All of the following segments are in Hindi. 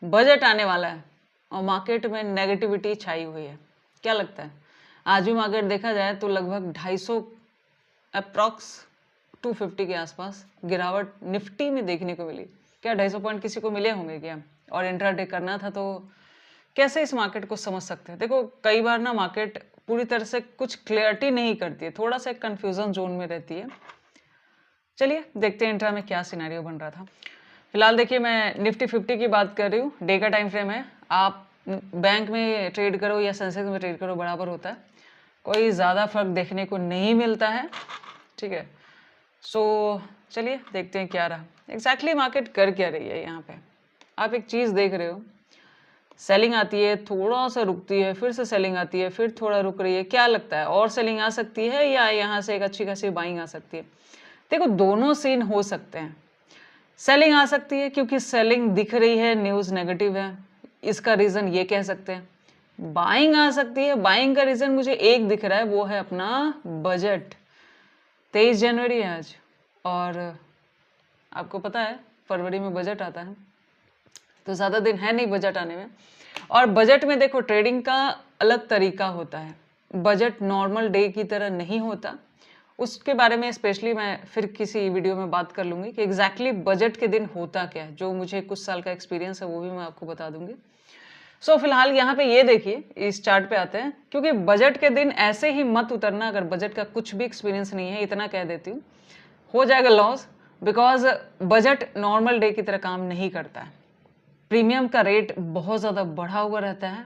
बजट आने वाला है और मार्केट में नेगेटिविटी छाई हुई है। क्या लगता है आज भी मार्केट देखा जाए तो लगभग 250 अप्रॉक्स 250 के आसपास गिरावट निफ्टी में देखने को मिली। क्या 250 पॉइंट किसी को मिले होंगे क्या? और इंट्राडे करना था तो कैसे इस मार्केट को समझ सकते हैं? देखो कई बार ना मार्केट पूरी तरह से कुछ क्लियरिटी नहीं करती है, थोड़ा सा कंफ्यूजन जोन में रहती है। चलिए देखते हैं इंट्रा में क्या सिनेरियो बन रहा था। फिलहाल देखिए मैं निफ्टी 50 की बात कर रही हूँ, डे का टाइम फ्रेम है। आप बैंक में ट्रेड करो या सेंसेक्स में ट्रेड करो बराबर होता है, कोई ज़्यादा फर्क देखने को नहीं मिलता है। ठीक है, सो चलिए देखते हैं क्या रहा एग्जैक्टली मार्केट कर क्या रही है। यहाँ पे आप एक चीज़ देख रहे हो, सेलिंग आती है, थोड़ा सा रुकती है, फिर से सेलिंग आती है, फिर थोड़ा रुक रही है। क्या लगता है और सेलिंग आ सकती है या यहाँ से एक अच्छी खासी बाइंग आ सकती है? देखो दोनों सीन हो सकते हैं। सेलिंग आ सकती है क्योंकि सेलिंग दिख रही है, न्यूज़ नेगेटिव है, इसका रीज़न ये कह सकते हैं। बाइंग आ सकती है, बाइंग का रीज़न मुझे एक दिख रहा है, वो है अपना बजट। 23 जनवरी है आज और आपको पता है फरवरी में बजट आता है, तो ज़्यादा दिन है नहीं बजट आने में। और बजट में देखो ट्रेडिंग का अलग तरीका होता है, बजट नॉर्मल डे की तरह नहीं होता। उसके बारे में स्पेशली मैं फिर किसी वीडियो में बात कर लूँगी कि एग्जैक्टली बजट के दिन होता क्या है। जो मुझे कुछ साल का एक्सपीरियंस है वो भी मैं आपको बता दूंगी। सो फिलहाल यहाँ पे ये देखिए, इस चार्ट पे आते हैं, क्योंकि बजट के दिन ऐसे ही मत उतरना अगर बजट का कुछ भी एक्सपीरियंस नहीं है, इतना कह देती हूँ, हो जाएगा loss. Because budget normal day की तरह काम नहीं करता है, प्रीमियम का रेट बहुत ज़्यादा बढ़ा हुआ रहता है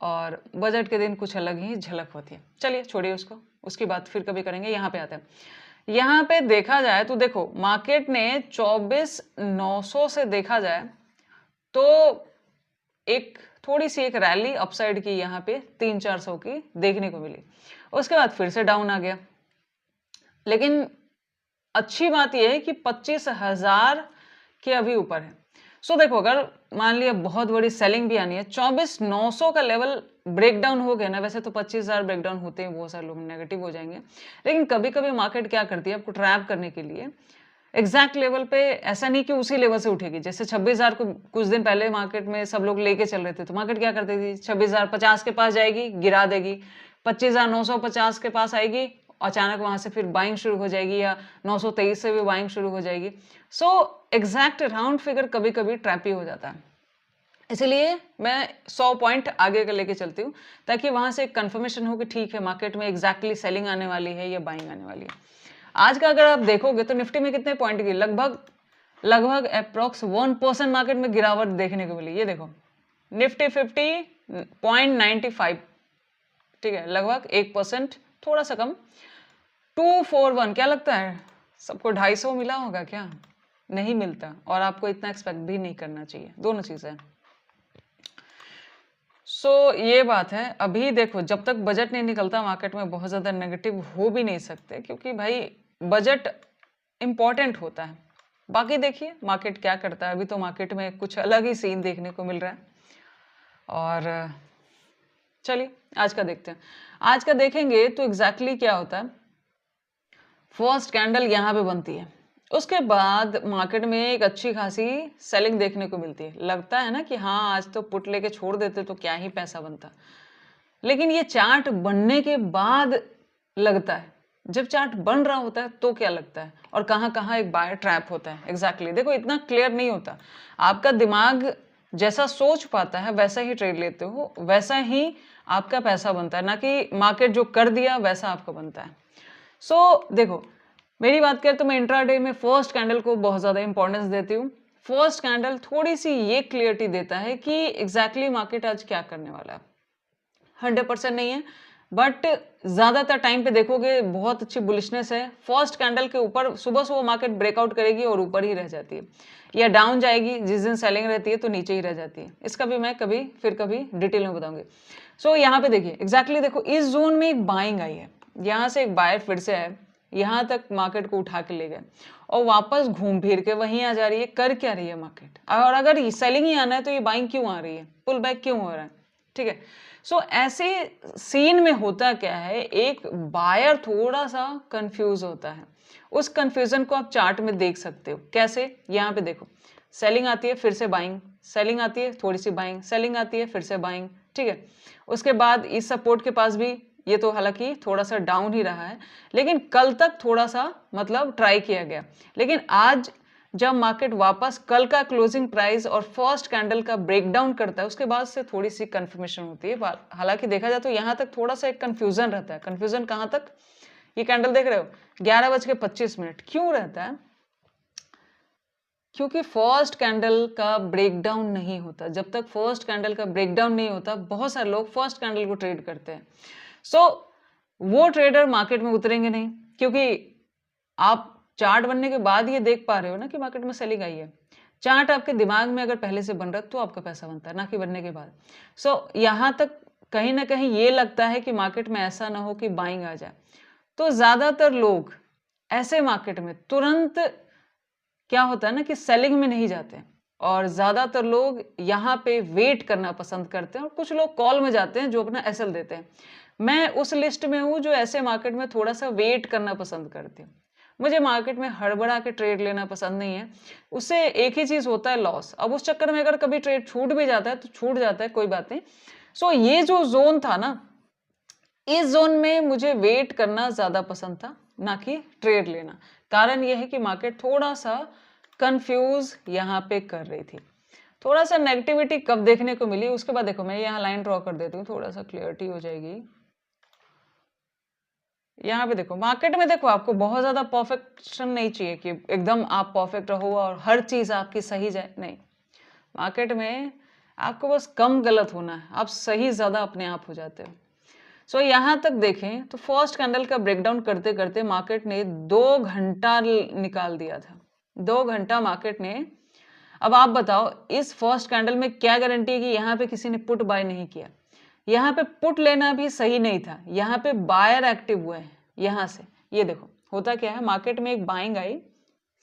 और बजट के दिन कुछ अलग ही झलक होती है। चलिए छोड़िए उसको, उसकी बात फिर कभी करेंगे। यहाँ पे आते हैं, यहाँ पे देखा जाए तो देखो मार्केट ने 24,900 से देखा जाए तो एक थोड़ी सी एक रैली अपसाइड की यहाँ पे 300-400 की देखने को मिली, उसके बाद फिर से डाउन आ गया। लेकिन अच्छी बात यह है कि 25,000 के अभी ऊपर है। सो देखो अगर मान लिया बहुत बड़ी सेलिंग भी आनी है, 24,900 का लेवल ब्रेकडाउन हो गया ना, वैसे तो 25,000 ब्रेकडाउन होते हैं, बहुत सारे लोग नेगेटिव हो जाएंगे, लेकिन कभी कभी मार्केट क्या करती है आपको ट्रैप करने के लिए एग्जैक्ट लेवल पे, ऐसा नहीं कि उसी लेवल से उठेगी। जैसे 26,000 को कुछ दिन पहले मार्केट में सब लोग लेके चल रहे थे, तो मार्केट क्या करती थी, 26,050 के पास जाएगी, गिरा देगी, 25,950 के पास आएगी, अचानक वहां से फिर बाइंग शुरू हो जाएगी, या 923 से भी बाइंग शुरू हो जाएगी। सो एग्जैक्ट राउंड फिगर कभी कभी ट्रैपी हो जाता है, इसलिए मैं 100 पॉइंट आगे का लेके चलती हूँ ताकि वहां से कंफर्मेशन हो कि ठीक है मार्केट में एग्जैक्टली सेलिंग आने वाली है या बाइंग आने वाली है। आज का अगर आप देखोगे तो निफ्टी में कितने पॉइंट की लगभग अप्रोक्स 1% मार्केट में गिरावट देखने को मिली। ये देखो निफ्टी 50.95, ठीक है, लगभग 1%, थोड़ा सा कम, 241। क्या लगता है सबको 250 मिला होगा क्या? नहीं मिलता, और आपको इतना एक्सपेक्ट भी नहीं करना चाहिए, दोनों चीजें। ये बात है। अभी देखो जब तक बजट नहीं निकलता मार्केट में बहुत ज्यादा नेगेटिव हो भी नहीं सकते, क्योंकि भाई बजट इंपॉर्टेंट होता है। बाकी देखिए मार्केट क्या करता है, अभी तो मार्केट में कुछ अलग ही सीन देखने को मिल रहा है। और चलिए आज का देखते हैं। आज का देखेंगे तो एग्जैक्टली क्या होता है, फर्स्ट कैंडल यहाँ पे बनती है, उसके बाद मार्केट में एक अच्छी खासी सेलिंग देखने को मिलती है। लगता है ना कि हाँ आज तो पुट लेके छोड़ देते तो क्या ही पैसा बनता, लेकिन ये चार्ट बनने के बाद लगता है, जब चार्ट बन रहा होता है तो क्या लगता है, और कहाँ कहाँ एक बायर ट्रैप होता है। एग्जैक्टली देखो इतना क्लियर नहीं होता, आपका दिमाग जैसा सोच पाता है वैसा ही ट्रेड लेते हो, वैसा ही आपका पैसा बनता है, ना कि मार्केट जो कर दिया वैसा आपका बनता है। देखो मेरी बात करें तो मैं इंट्राडे में फर्स्ट कैंडल को बहुत ज्यादा इंपॉर्टेंस देती हूँ। फर्स्ट कैंडल थोड़ी सी ये क्लियरिटी देता है कि एग्जैक्टली मार्केट आज क्या करने वाला है। 100% नहीं है, बट ज्यादातर टाइम पे देखोगे बहुत अच्छी बुलिशनेस है। फर्स्ट कैंडल के ऊपर सुबह सुबह मार्केट ब्रेकआउट करेगी और ऊपर ही रह जाती है, या डाउन जाएगी, जिस दिन सेलिंग रहती है तो नीचे ही रह जाती है। इसका भी मैं कभी डिटेल में बताऊंगी। यहाँ पे देखिए एग्जैक्टली देखो इस जोन में एक बाइंग आई है, यहाँ से एक बायर फिर से है, यहाँ तक मार्केट को उठा के ले गए और वापस घूम फिर के वहीं आ जा रही है। कर क्या रही है मार्केट, और अगर सेलिंग ही आना है तो ये बाइंग क्यों आ रही है, पुल बैक क्यों हो रहा है? ठीक है, ऐसे सीन में होता क्या है, एक बायर थोड़ा सा कंफ्यूज होता है, उस कंफ्यूजन को आप चार्ट में देख सकते हो। कैसे? यहाँ पे देखो सेलिंग आती है, फिर से बाइंग, सेलिंग आती है, थोड़ी सी बाइंग, सेलिंग आती है, फिर से बाइंग, ठीक है। उसके बाद इस सपोर्ट के पास भी ये तो हालांकि थोड़ा सा डाउन ही रहा है, लेकिन कल तक थोड़ा सा मतलब ट्राई किया गया। लेकिन आज जब मार्केट वापस कल का क्लोजिंग प्राइस और फर्स्ट कैंडल का ब्रेकडाउन करता है, उसके बाद से थोड़ी सी कंफर्मेशन होती है। हालांकि देखा जाए तो यहाँ तक थोड़ा सा एक कंफ्यूजन रहता है। कंफ्यूजन कहाँ तक, ये कैंडल देख रहे हो 11:25, क्यों रहता है? क्योंकि फर्स्ट कैंडल का ब्रेकडाउन नहीं होता। जब तक फर्स्ट कैंडल का ब्रेकडाउन नहीं होता, बहुत सारे लोग फर्स्ट कैंडल को ट्रेड करते हैं। सो वो ट्रेडर मार्केट में उतरेंगे नहीं, क्योंकि आप चार्ट बनने के बाद ये देख पा रहे हो ना कि मार्केट में सेलिंग आई है। चार्ट आपके दिमाग में अगर पहले से बन रहा है तो आपका पैसा बनता है, ना कि बनने के बाद। सो यहाँ तक कहीं ना कहीं ये लगता है कि मार्केट में ऐसा ना हो कि बाइंग आ जाए, तो ज्यादातर लोग ऐसे मार्केट में तुरंत क्या होता है ना कि सेलिंग में नहीं जाते, और ज्यादातर लोग यहाँ पे वेट करना पसंद करते हैं, और कुछ लोग कॉल में जाते हैं जो अपना एसएल देते हैं। मैं उस लिस्ट में हूँ जो ऐसे मार्केट में थोड़ा सा वेट करना पसंद करती हूँ। मुझे मार्केट में हड़बड़ा के ट्रेड लेना पसंद नहीं है, उससे एक ही चीज होता है, लॉस। अब उस चक्कर में अगर कभी ट्रेड छूट भी जाता है तो छूट जाता है, कोई बात नहीं। सो ये जो जोन था ना, इस जोन में मुझे वेट करना ज्यादा पसंद था, ना कि ट्रेड लेना। कारण यह है कि मार्केट थोड़ा सा कंफ्यूज यहाँ पे कर रही थी। थोड़ा सा नेगेटिविटी कब देखने को मिली, उसके बाद देखो मैं यहाँ लाइन ड्रॉ कर देती हूँ, थोड़ा सा क्लियरिटी हो जाएगी। यहाँ पे देखो मार्केट में, देखो आपको बहुत ज्यादा परफेक्शन नहीं चाहिए कि एकदम आप परफेक्ट रहो और हर चीज आपकी सही जाए, नहीं। मार्केट में आपको बस कम गलत होना है, आप सही ज्यादा अपने आप हो जाते हो। सो यहाँ तक देखें तो फर्स्ट कैंडल का ब्रेकडाउन करते करते मार्केट ने 2 घंटा निकाल दिया था। 2 घंटा मार्केट ने। अब आप बताओ इस फर्स्ट कैंडल में क्या गारंटी है कि यहाँ पे किसी ने पुट बाय नहीं किया। यहाँ पे पुट लेना भी सही नहीं था, यहाँ पे बायर एक्टिव हुए हैं। यहाँ से ये देखो होता क्या है, मार्केट में एक बाइंग आई,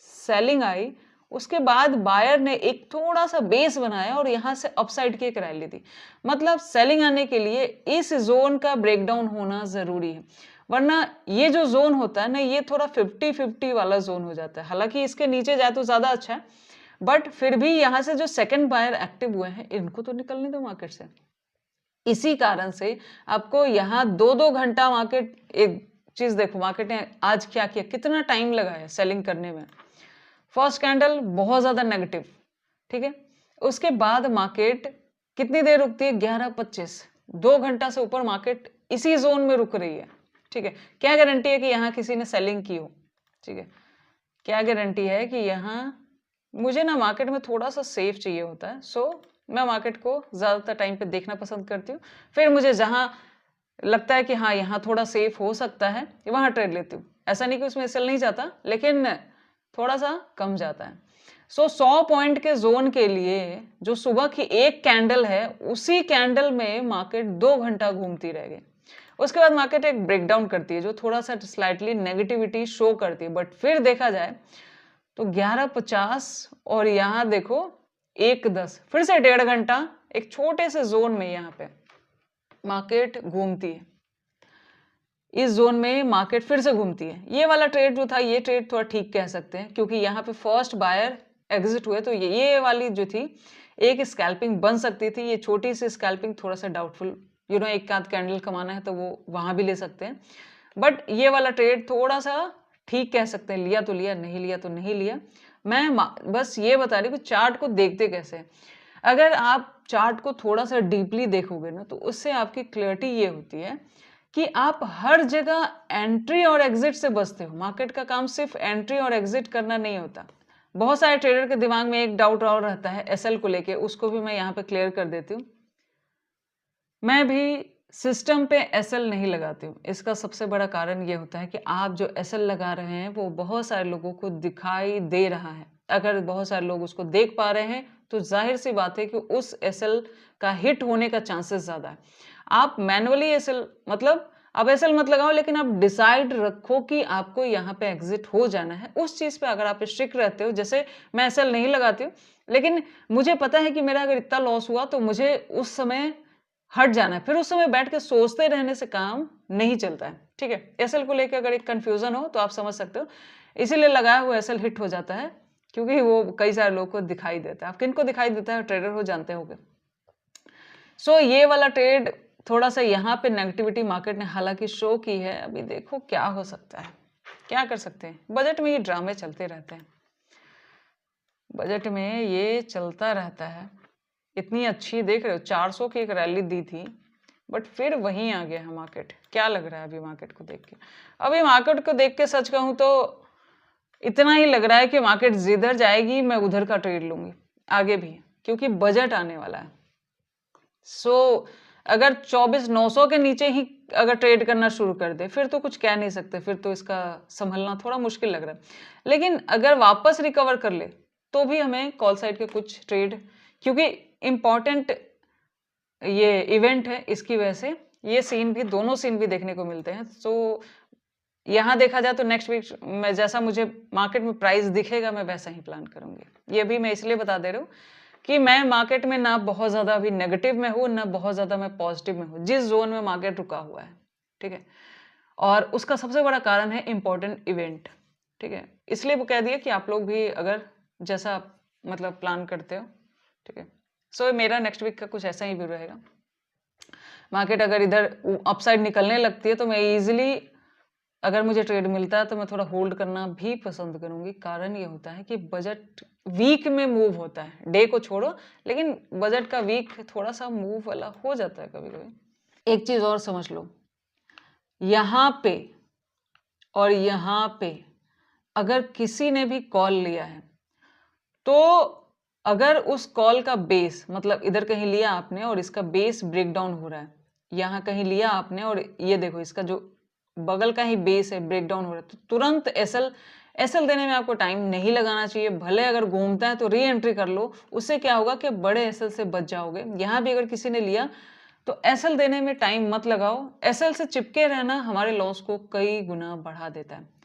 सेलिंग आई, उसके बाद बायर ने एक थोड़ा सा बेस बनाया और यहाँ से अपसाइड की एक रैली दी। मतलब सेलिंग आने के लिए इस जोन का ब्रेकडाउन होना जरूरी है, वरना ये जो जोन होता है ना, ये थोड़ा 50-50 वाला जोन हो जाता है। हालांकि इसके नीचे जाए तो ज्यादा अच्छा है, बट फिर भी यहाँ से जो सेकंड बायर एक्टिव हुए हैं इनको तो निकलने दो मार्केट से। इसी कारण से आपको यहाँ 2-2 घंटा मार्केट, एक चीज देखो मार्केट ने आज क्या किया, कितना टाइम लगा है सेलिंग करने में। फर्स्ट कैंडल बहुत ज्यादा नेगेटिव, ठीक है। उसके बाद मार्केट कितनी देर रुकती है, 11:25। 2 घंटा से ऊपर मार्केट इसी जोन में रुक रही है, ठीक है। क्या गारंटी है कि यहाँ किसी ने सेलिंग की हो, ठीक है। क्या गारंटी है कि यहाँ, मुझे ना मार्केट में थोड़ा सा सेफ चाहिए होता है। सो मैं मार्केट को ज्यादातर टाइम पे देखना पसंद करती हूँ, फिर मुझे जहां लगता है कि हाँ यहाँ थोड़ा सेफ हो सकता है वहां ट्रेड लेती हूँ। ऐसा नहीं कि उसमें सेल नहीं जाता, लेकिन थोड़ा सा कम जाता है। सो 100 पॉइंट के जोन के लिए जो सुबह की एक कैंडल है, उसी कैंडल में मार्केट 2 घंटा घूमती रह गई। उसके बाद मार्केट एक ब्रेकडाउन करती है जो थोड़ा सा स्लाइटली नेगेटिविटी शो करती है, बट फिर देखा जाए तो 11:50 और यहाँ देखो 1:10, फिर से 1.5 घंटा एक छोटे से जोन में यहाँ पे मार्केट घूमती है। इस जोन में मार्केट फिर से घूमती है। ये वाला ट्रेड जो था, ये ट्रेड थोड़ा ठीक कह सकते हैं, क्योंकि यहाँ पे फर्स्ट बायर एग्जिट हुए, तो ये वाली जो थी एक स्कैल्पिंग बन सकती थी। ये छोटी सी स्कैल्पिंग थोड़ा सा डाउटफुल, एक आध कैंडल कमाना है तो वो वहां भी ले सकते हैं, बट ये वाला ट्रेड थोड़ा सा ठीक कह सकते हैं। लिया तो लिया, नहीं लिया तो नहीं लिया। मैं बस ये बता रही हूँ चार्ट को देखते कैसे। अगर आप चार्ट को थोड़ा सा डीपली देखोगे ना, तो उससे आपकी क्लियरिटी ये होती है कि आप हर जगह एंट्री और एग्जिट से बचते हो। मार्केट का काम सिर्फ एंट्री और एग्जिट करना नहीं होता। बहुत सारे ट्रेडर के दिमाग में एक डाउट और रहता है एसएल को लेके, उसको भी मैं यहाँ पे क्लियर कर देती हूँ। मैं भी सिस्टम पे एसएल नहीं लगाती हूँ। इसका सबसे बड़ा कारण ये होता है कि आप जो एसएल लगा रहे हैं वो बहुत सारे लोगों को दिखाई दे रहा है। अगर बहुत सारे लोग उसको देख पा रहे हैं तो जाहिर सी बात है कि उस एसएल का हिट होने का चांसेस ज्यादा है। आप मैनुअली एसएल, मतलब अब एसएल मत लगाओ, लेकिन आप डिसाइड रखो कि आपको यहाँ पे एग्जिट हो जाना है। उस चीज पे अगर आप स्ट्रिक्ट रहते हो, जैसे मैं एसएल नहीं लगाती हूँ, लेकिन मुझे पता है कि मेरा अगर इतना लॉस हुआ तो मुझे उस समय हट जाना है, फिर उस समय बैठ के सोचते रहने से काम नहीं चलता है, ठीक है। एसएल को लेकर अगर एक कंफ्यूजन हो तो आप समझ सकते हो, इसीलिए लगाया हुआ एसएल हिट हो जाता है, क्योंकि वो कई सारे लोगों को दिखाई देता है। आप किनको दिखाई देता है? ट्रेडर हो, जानते होगे। सो ये वाला ट्रेड थोड़ा सा यहाँ पे नेगेटिविटी मार्केट ने हालांकि शो की है। अभी देखो क्या हो सकता है, क्या कर सकते हैं। बजट में ये ड्रामे चलते रहते हैं, बजट में ये चलता रहता है। इतनी अच्छी देख रहे हो 400 की एक रैली दी थी, बट फिर वहीं आ गया है मार्केट। क्या लग रहा है अभी मार्केट को देख के? अभी मार्केट को देख के सच कहूं तो इतना ही लग रहा है कि मार्केट जिधर जाएगी मैं उधर का ट्रेड लूंगी आगे भी, क्योंकि बजट आने वाला है। सो अगर 24,900 के नीचे ही अगर ट्रेड करना शुरू कर दे फिर तो कुछ कह नहीं सकते, फिर तो इसका संभलना थोड़ा मुश्किल लग रहा है। लेकिन अगर वापस रिकवर कर ले तो भी हमें कॉल साइड के कुछ ट्रेड, क्योंकि इंपॉर्टेंट ये इवेंट है, इसकी वजह से ये सीन भी, दोनों सीन भी देखने को मिलते हैं। सो यहाँ देखा जाए तो नेक्स्ट वीक में जैसा मुझे मार्केट में प्राइस दिखेगा मैं वैसा ही प्लान करूंगी। ये भी मैं इसलिए बता दे रहा हूँ कि मैं मार्केट में ना बहुत ज्यादा अभी नेगेटिव में हूँ, ना बहुत ज्यादा मैं पॉजिटिव में हूँ, जिस जोन में मार्केट रुका हुआ है, ठीक है। और उसका सबसे बड़ा कारण है इंपॉर्टेंट इवेंट, ठीक है। इसलिए वो कह दिया कि आप लोग भी अगर जैसा मतलब प्लान करते हो, ठीक है। सो मेरा नेक्स्ट वीक का कुछ ऐसा ही व्यू रहेगा। मार्केट अगर इधर अपसाइड निकलने लगती है तो मैं इजीली, अगर मुझे ट्रेड मिलता है तो मैं थोड़ा होल्ड करना भी पसंद करूंगी। कारण ये होता है कि बजट वीक में मूव होता है, डे को छोड़ो, लेकिन बजट का वीक थोड़ा सा मूव वाला हो जाता है कभी कभी। एक चीज और समझ लो, यहाँ पे और यहाँ पे अगर किसी ने भी कॉल लिया है तो अगर उस कॉल का बेस, मतलब इधर कहीं लिया आपने और इसका बेस ब्रेकडाउन हो रहा है, यहाँ कहीं लिया आपने और ये देखो इसका जो बगल का ही बेस है ब्रेकडाउन हो रहा है, तो तुरंत एसएल देने में आपको टाइम नहीं लगाना चाहिए। भले अगर घूमता है तो री एंट्री कर लो, उससे क्या होगा कि बड़े एसएल से बच जाओगे। यहाँ भी अगर किसी ने लिया तो एसएल देने में टाइम मत लगाओ। एसएल से चिपके रहना हमारे लॉस को कई गुना बढ़ा देता है।